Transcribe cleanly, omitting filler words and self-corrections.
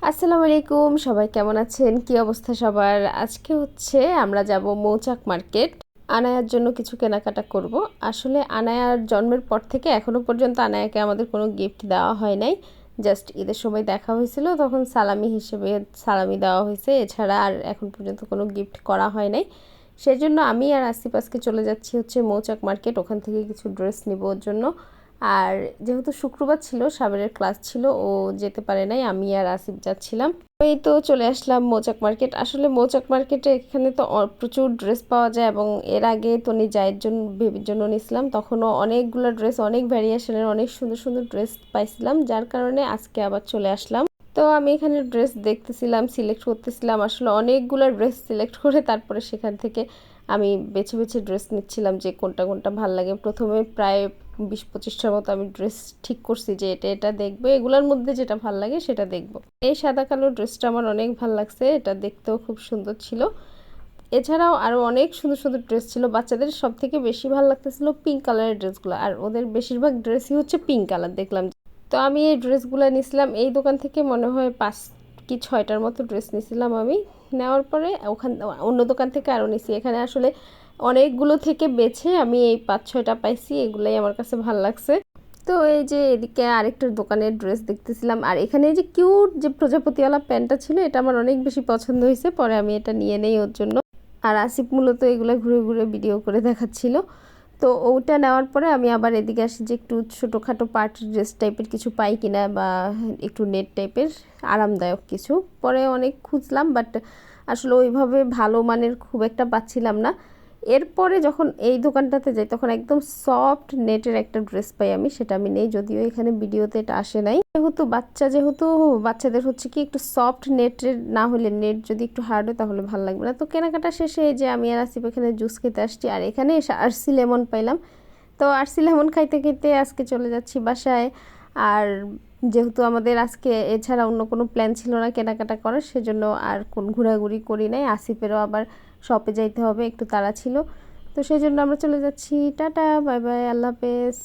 আসসালামু আলাইকুম, সবাই কেমন আছেন? কি অবস্থা সবার? আজকে হচ্ছে আমরা যাব মৌচাক মার্কেট। আনায়ার জন্য কিছু কেনাকাটা করব। আসলে আনায়ার জন্মের পর থেকে এখনো পর্যন্ত আনায়াকে আমাদের কোনো গিফট দেওয়া হয় নাই। জাস্ট ঈদের সময় দেখা হয়েছিল, তখন সালামি হিসেবে সালামি দেওয়া হয়েছে। এছাড়া আর এখন পর্যন্ত কোনো গিফট করা হয় নাই। সেজন্য আমি আর আসিফ আজকে চলে যাচ্ছি হচ্ছে মৌচাক মার্কেট, ওখান থেকে কিছু ড্রেস নিব ওর জন্য। আর যেহেতু শুক্রবার ছিল, সাবেরের ক্লাস ছিল, ও যেতে পারে নাই, আমি আর আসিফ যাচ্ছিলাম। এই তো চলে আসলাম মৌচাক মার্কেট। আসলে মৌচাক মার্কেটে এখানে তো প্রচুর ড্রেস পাওয়া যায়, এবং এর আগে তো জায়ের জন্য বেবির জন্য নিয়েছিলাম, তখনও অনেকগুলো ড্রেস, অনেক ভ্যারিয়েশনের অনেক সুন্দর সুন্দর ড্রেস পাইছিলাম, যার কারণে আজকে আবার চলে আসলাম। তো আমি এখানে ড্রেস দেখতেছিলাম, সিলেক্ট করতেছিলাম, আসলে অনেকগুলো ড্রেস সিলেক্ট করে তারপরে সেখান থেকে আমি বেছে বেছে ড্রেস নিচ্ছিলাম যে কোনটা কোনটা ভাল লাগে। প্রথমে প্রায় 20-25টার মতো আমি ড্রেস ঠিক করছি যে এটা এটা দেখবো, এগুলোর মধ্যে যেটা ভাল লাগে সেটা দেখবো। এই সাদা কালো ড্রেসটা আমার অনেক ভাল লাগছে, এটা দেখতেও খুব সুন্দর ছিল। এছাড়াও আরও অনেক সুন্দর সুন্দর ড্রেস ছিল। বাচ্চাদের সব থেকে বেশি ভালো লাগতেছিল পিঙ্ক কালারের ড্রেসগুলো, আর ওদের বেশিরভাগ ড্রেসই হচ্ছে পিঙ্ক কালার দেখলাম। তো আমি এই ড্রেসগুলো নিয়েছিলাম এই দোকান থেকে, মনে হয় 5 কি 6টার মতো ড্রেস নিয়েছিলাম আমি। নেওয়ার পরে অন্য দোকান থেকে আরও নিয়েছি। এখানে আসলে অনেকগুলো থেকে বেছে আমি এই 5-6টা পাইছি, এগুলাই আমার কাছে ভালো লাগছে। তো এই যে এদিকে আরেকটা দোকানের ড্রেস দেখতেছিলাম, আর এখানে এই যে কিউট যে প্রজাপতিওয়ালা প্যান্টটা ছিল, এটা আমার অনেক বেশি পছন্দ হয়েছে, পরে আমি এটা নিয়ে নেই ওর জন্য। আর আসিফ মূলত এগুলো ঘুরে ঘুরে ভিডিও করে দেখাচ্ছিল। তো ওটা নেওয়ার পরে আমি আবার এদিকে আসি যে একটু ছোটোখাটো পার্টি ড্রেস টাইপের কিছু পাই কিনা, বা একটু নেট টাইপের আরামদায়ক কিছু। পরে অনেক খুঁজলাম, বাট আসলে ওইভাবে ভালো মানের খুব একটা পাচ্ছিলাম না। এরপরে যখন এই দোকানটাতে যাই, তখন একদম সফট নেটের একটা ড্রেস পাই আমি, সেটা আমি নেই, যদিও এখানে ভিডিওতে এটা আসে নাই। যেহেতু বাচ্চাদের হচ্ছে কি একটু সফট নেটের না হলে, নেট যদি একটু হার্ড হয় তাহলে ভালো লাগবে না। তো কেনাকাটা শেষে এই যে আমি আর আসিফ এখানে জুস খেতে আসছি, আর এখানে এসে আরসি লেমন পাইলাম। তো আরসি লেমন খাইতে খাইতে আজকে চলে যাচ্ছি বাসায়। আর যেহেতু আমাদের আজকে এছাড়া অন্য কোনো প্ল্যান ছিল না কেনাকাটা করার, সেজন্য আর কোন ঘোরাঘুরি করি নাই। আসিফেরও আবার শপে যাইতে হবে, একটু তাড়া ছিল। তো সেই জন্য আমরা চলে যাচ্ছি। টাটা, বাই বাই, আল্লাহ হাফেজ।